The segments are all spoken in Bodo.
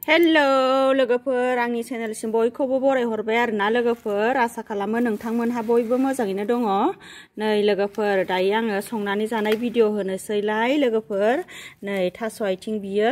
हेलो लोगोफोर आंनि चेनेलसिम बयखौबो बराय हरबाय आरोना लोगोफोर आसा खालामो नोंथांमोनहा बयबो मोजाङैनो दङ। नै लोगोफोर दायो आङो संनानै जानाय भिडिअ होनोसैलाय लोगोफोर। नै थास' आथिं बियो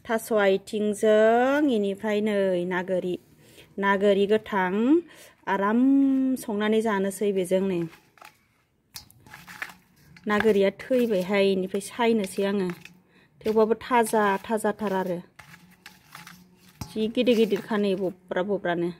थास' आथिंजों इनिफ्राय नै ना गोरि गोथां आराम संनानै जानोसै बेजों। नै ना गोरिया थैबायहाय इनिफ्राय सायनोसै आङो, थेवबाबो थाजाथार आरो जि गिदिर गिदिर खानै बब्रानो।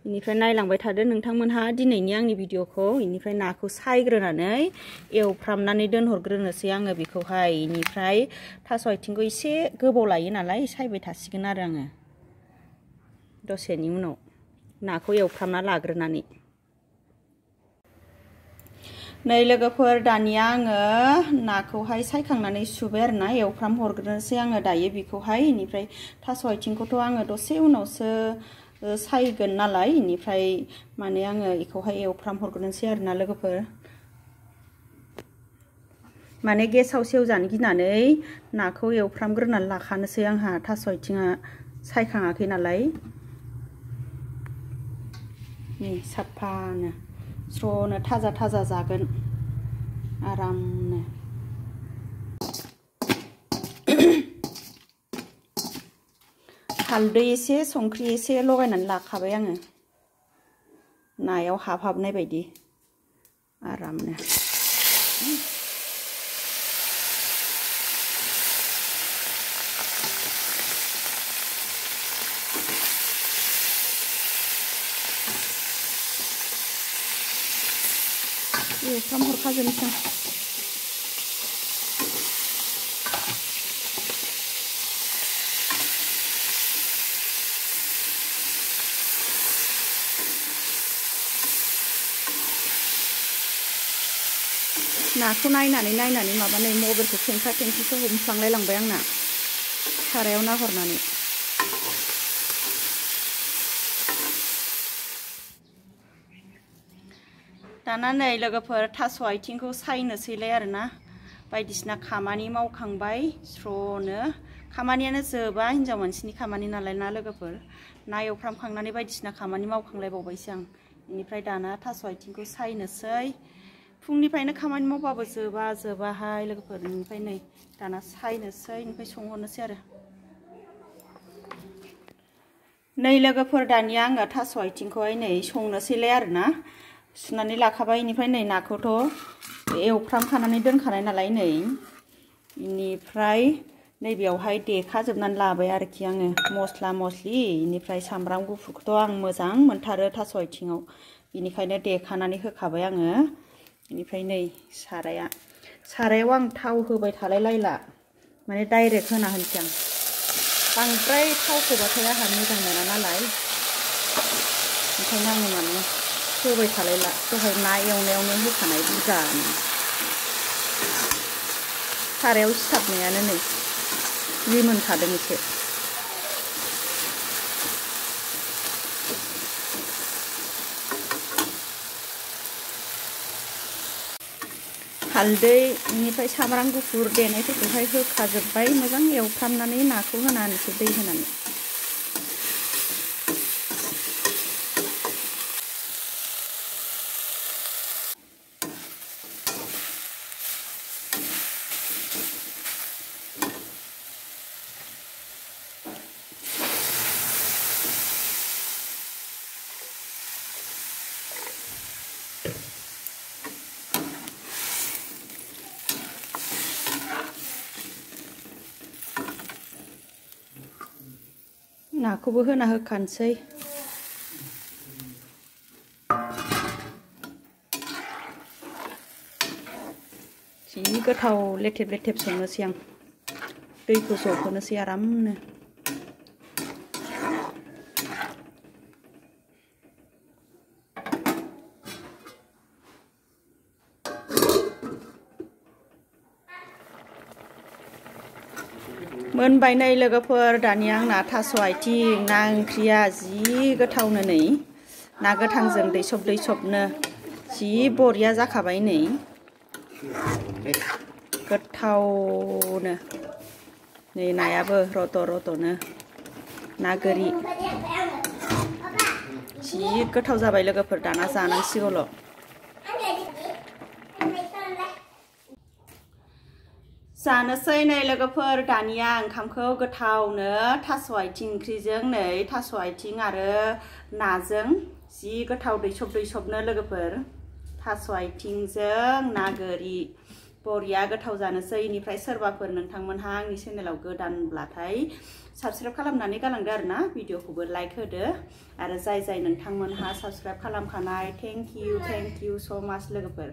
इनिफ्राय नायलांबाय थादो नोंथांमोनहा दिनैनि आंनि भिडिअखौ। इनिफ्राय नाखौ सायग्रोनानै एवफ्रामनानै दोनहरग्रोनोसै आङो बेखौहाय। इनिफ्राय थास' आथिंखौ एसे गोबाव लायो नालाय सायबाय थासिगोन आरो आङो दसेनि उनाव नाखौ एवफ्रामना लाग्रोनानै। नै लोगोफोर दानिया आङो नाखौहाय सायखांनानै सुबाय आरोना एवफ्राम हरग्रोनोसै आङो दायो बेखौहाय। इनिफ्राय थास' आथिंखौथ' आङो दसे उनावसो सायगोन नालाय, इनिफ्राय माने आङो बेखौहाय एवफ्राम हरग्रोनोसै आरोना लोगोफोर। माने गेसाव सेवजानो गिनानै नाखौ एवफ्रामग्रोनानै लाखानोसै आंहा, थास' आथिङा सायखाङाखै नालाय। नै साफानो स्र'नो थाजा जागोन आरामनो। हालदै एसे संख्रि एसे लगायनानै लाखाबाय आङो नायाव हाबहाबनाय बायदि आरामनो। एवफ्राम हरखाजोबनोसै आं। नाखौ नायनानै माबा नै मबाइलखौ खेंथा-खेंथिसो हमफ्लांलाय लांबाय आंना सारायाव नाहरनानै। दाना नै लोगोफोर थास' आथिंखौ सायनोसैलाय आरोना। बायदिसिना खामानि मावखांबाय स्र'नो, खामानियानो जोबा हिनजाव मानसिनि खामानि नालाय ना लोगोफोर। ना एवफ्रामखांनानै बायदिसिना खामानि मावखांलायबावबायसो आं। बेनिफ्राय दाना थास' आथिंखौ सायनोसै। फुंनिफ्रायनो खामानि मावबाबो जोबाहाय लोगोफोर। बेनिफ्राय नै दाना सायनोसै, ओमफ्राय संहरनोसै आरो। नै लोगोफोर दानिया आङो थास' आथिंखौहाय नै संनोसैलाय आरोना। सुनानै लाखाबाय। इनिफ्राय नै नाखौथ' एवफ्रामखानानै दोनखानाय नालाय नै, इनिफ्राय नैबेयावहाय देखाजोबनानै लाबाय आरोखि आङो मस्ला मस्लि। इनिफ्राय सामब्राम गुफुरखौथ' आं मोजां मोनथारो थास' आथिङाव, बेनिखायनो देखानानै होखाबाय आङो। इनिफ्राय नै सारायाव आं थाव होबाय थालाय लायला, माने डाइरेक्ट होना होनोसै आं। बांद्राय थावखौबाथाय आंहा मोजां मोना नालाय, ओंखायनो आङो माने होबाय थालायला। दहाय ना एवनायावनो होखानाय बुरजानो। सारायाव सिथाबनायानो नै लिमोनखादों एसे। हालदै इनिफ्राय सामब्राम गुफुर देनायफोरखौहाय होखाजोब्बाय मोजां एवफ्रामनानै नाखौ होना होनोसै दै होनानै। नाखौबो होना होखानोसै। जि गोथाव लेथेब संनोसै आं, दैखौ जबहोनोसै आरामनो। मोनबाय नै लोगोफोर दानिया आंना थास' आथिं ना ओंख्रिया जि गोथावनो। नै ना गोथांजों दैसबनो जि बरिया जाखाबाय नै गोथावनो। Nih nayaबो रत'-रत'नो ना गोरि जि गोथाव जाबाय लोगोफोर दाना जानांसिगौल'। जानोसै नै लोगोफोर दानिया ओंखामखौ गोथावनो थास' आथिं ओंख्रिजों नै थास' आथिं आरो नाजों जि गोथाव दैसब-दैसबनो लोगोफोर थास' आथिंजों ना गोरि बरिया गोथाव जानोसै। इनिफ्राय सोरबाफोर नोंथांमोनहा आंनि चेनेलाव गोदानब्लाथाय साबस्क्राइब खालामनानै गालांदो आरोना भिडिअखौबो लाइक होदो आरो जाय नोंथांमोनहा साबस्क्राइब खालामखानाय थेंक इउ स' माच लोगोफोर।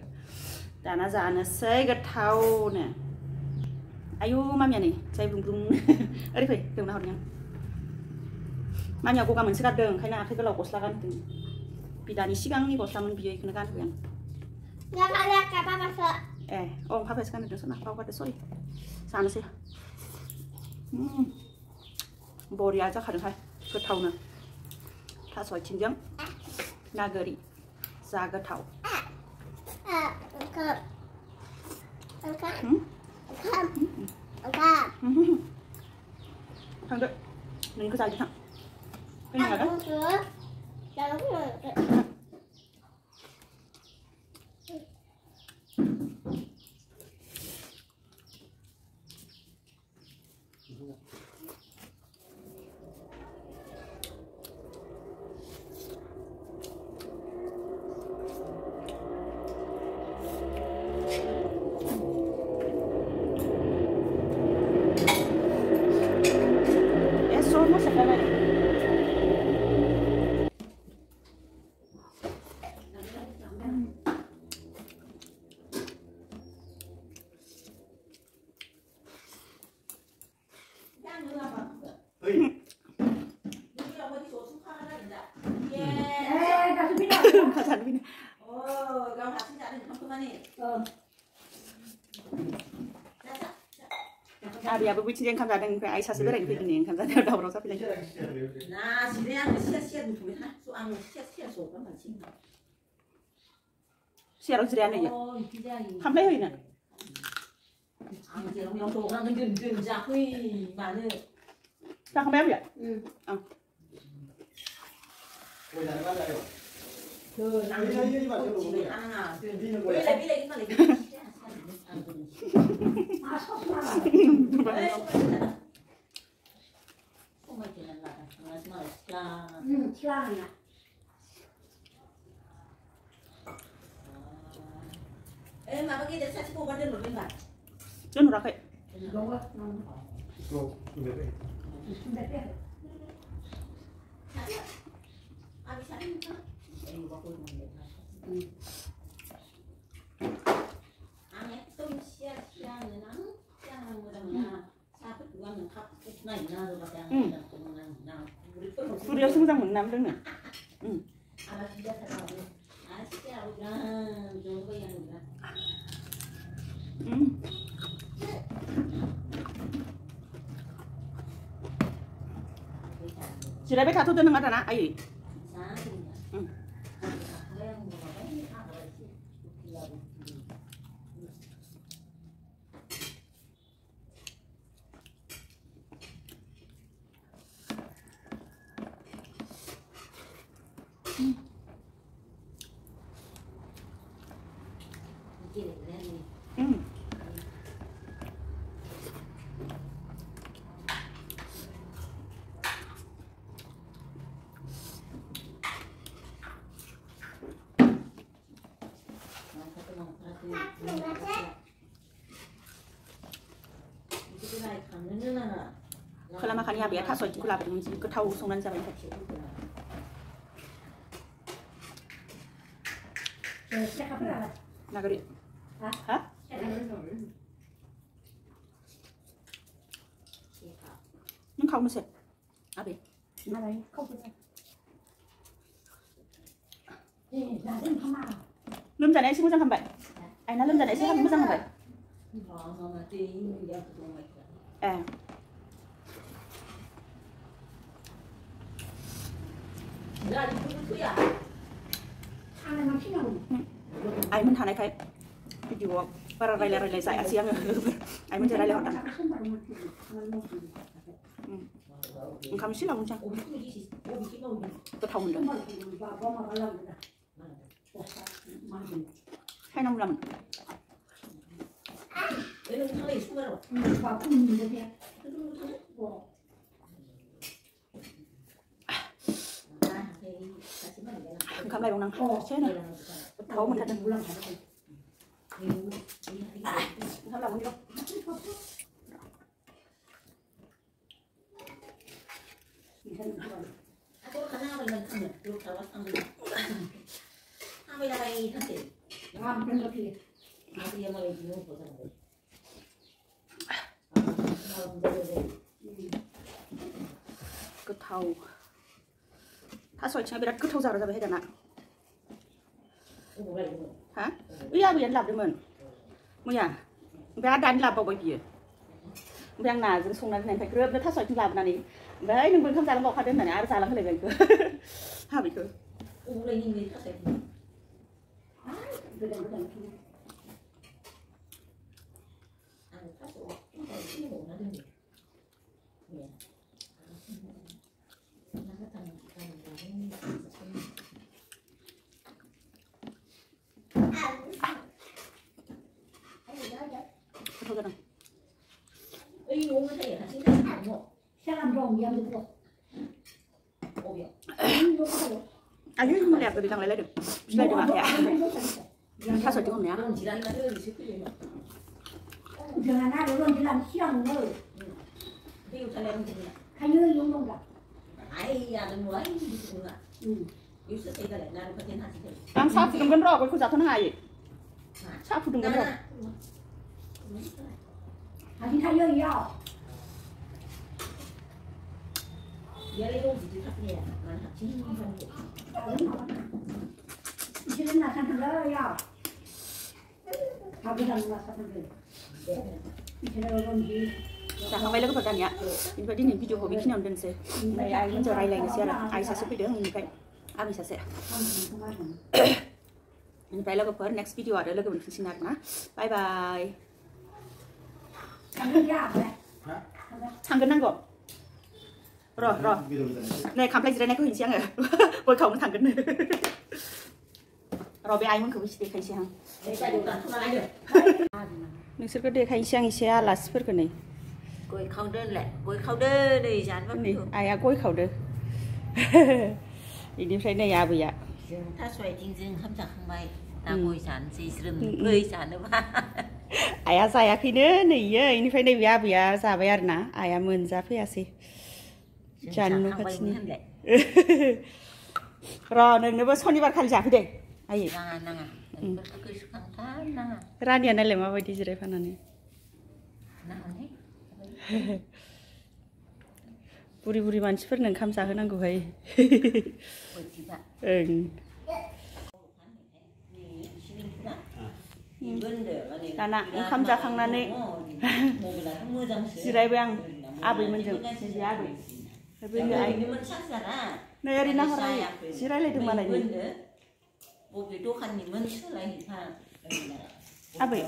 दाना जानोसै गोथावनो। आयु मामिया नै जाय बुंब्रुं ओरै फै दौना हरनि आं। मामिया गगा मोनसोगारदों ओंखायनो आखाइ गोलाव गस्ला गानहोदों। बिदानि सिगांनि गस्लामोन बियो इखौनो गानहोबाय आं। पापायासो गानहोदों सना बावगारदो सरि। जानोसै बरिया जाखादोंहाय गोथावनो थास' आथिंजों ना गोरि जा गोथाव। थांदो नोंनिखौ जादो थां फैनो हागोन। Somos sekarang. Abiयाबो बैथिंजाय ओंखाम जादों ओमफ्राय आइ सासे बेरायनो फैदों ओंखाम जानायाव दावराव जाफैनाय। सियाराव जिराया नै खामफ्लाय होयो ना? जाखांबाय Abiya? Mama kita saksi kau badan lebih tak? Jangan rakyat. Surya semua sama enam dengan. Sudah betul tuh dengan ada nak ayo. Kalau makannya biar tak soal gula beri mesti kau tahu songan siapa yang nak gari? Hah? Nung kau mesti apa? Mana kau punya? Lum jangan isi macam hambat. Aina lum jangan isi macam hambat. Ai mình thằng này khai video para railai-railai saya siang ai mình railai orang 오감 실라 문장. 또 다 온다. 해나물라면. cảm ơn nàng chết này thấu mình thật đừng thấu lòng đi đâu aku kenal dengan kamu lu tahu kamu apa yang lagi nanti ngambil lagi nanti yang lagi bingung apa lagi goथाव थास' आथिङा बिराद गोथाव जाग्रा जाबाय दाना हा ओइ आबैयानो लाबोदोंमोन मैया ओमफ्राय आरो दानि लाबोबावबाय बियो ओमफ्राय आं नाजों संनानै दोननाय ओमफ्राय ग्रोबनो थास' आथिं लाबोनानै ओमफ्राय नोंबो ओंखाम जालांबावखादो होननानै आरो जालांहोलायबाय बेखौ हाबैखौ goथाव जादों 아유 이거 내가 그리랑来来的 비la이드 마야 थास' आथिं हमनाया jangan ada orang jalan siang lo. Kayu yang longgar. 난 사 부둥근 러 그거 자토는 하이 사 부둥근 러 Hadi kayu ya. Jangan nak sampai ya. Habis dah nak sampai. जाखांबाय लोगोफोर दानिया बेनिफ्राय दिनै भिडिअखौ बेखिनियावनो दोनसै ओमफ्राय आइ हिन्जाव रायलायनोसै आरो आइ सासे फैदों आंनिफ्राय आबै सासे बेनिफ्राय लोगोफोर नेक्स्ट भिडिअ आरो लोगो मोनफिनसिगोन आरो ना बाय बाय थांगोन नांगौ र' नै खामफ्लाय जिरायनायखौ हैनोसै आङो गय खावनो थांगोन र' बे आइमोनखौबो एसे देखायनोसै आं नोंसोरखौ देखायनोसै आं एसे आलासिफोरखौ नै gối khâu đơn lại gối khâu đơn đây dán vào नै आइया गय खावदो बेनिफ्राय नै आबैया थास' आथिंजों ओंखाम जाखांबाय दा गय जानोसै ज्रोम गय जानोबा आइया जायाखैनो नैयो बेनिफ्राय नैबे आबैया जाबाय आरोना आइया मोनजाफैयासै जानो न' खाथिनि र' नोंनोबो सनिबार खालि जाफैदे आयै नाङा बेफोरखौ गोसोखांथार नाङा रानियानालाय माबायदि जिरायफानानै बुरि बुरि मानसिफोरनो ओंखाम जाहोनांगौहाय ओं दाना ओंखाम जाखांनानै जिरायबाय आं आबैमोनजों नैबे आबै नै ओरै नाहर जिरायलायदों मालायनि बबे दखाननिमोन सोलायहैफा आबै